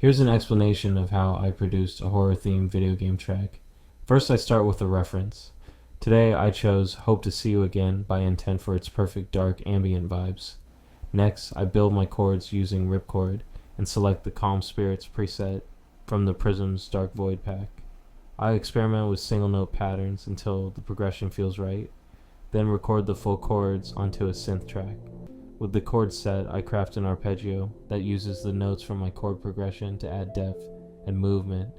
Here's an explanation of how I produced a horror-themed video game track. First, I start with a reference. Today, I chose Hope to See You Again by Intent for its perfect dark ambient vibes. Next, I build my chords using Ripchord and select the Calm Spirits preset from the Prism's Dark Void pack. I experiment with single note patterns until the progression feels right, then record the full chords onto a synth track. With the chords set, I craft an arpeggio that uses the notes from my chord progression to add depth and movement.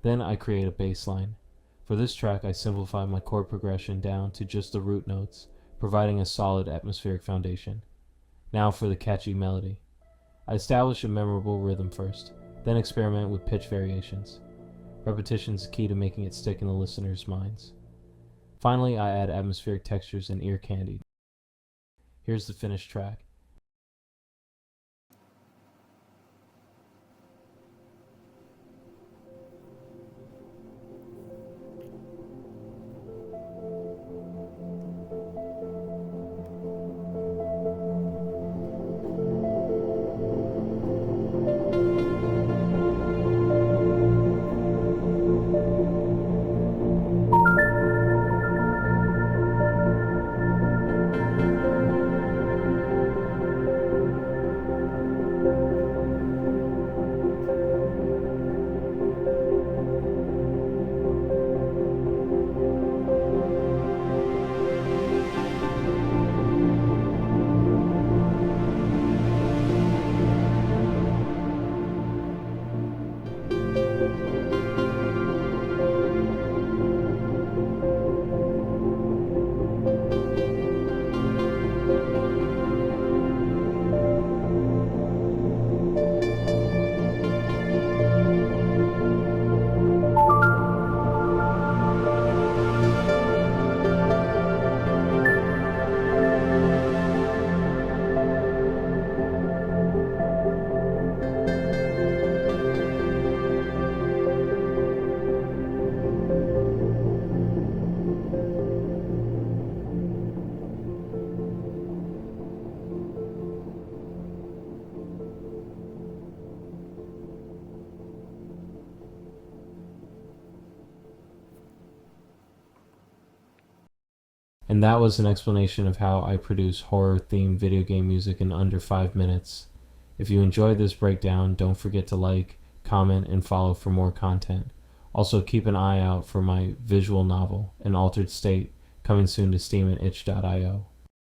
Then I create a bassline. For this track, I simplify my chord progression down to just the root notes, providing a solid atmospheric foundation. Now for the catchy melody. I establish a memorable rhythm first, then experiment with pitch variations. Repetition is key to making it stick in the listener's minds. Finally, I add atmospheric textures and ear candy. Here's the finished track. And that was an explanation of how I produce horror-themed video game music in under 5 minutes. If you enjoyed this breakdown, don't forget to like, comment, and follow for more content. Also, keep an eye out for my visual novel, An Altered State, coming soon to Steam and itch.io.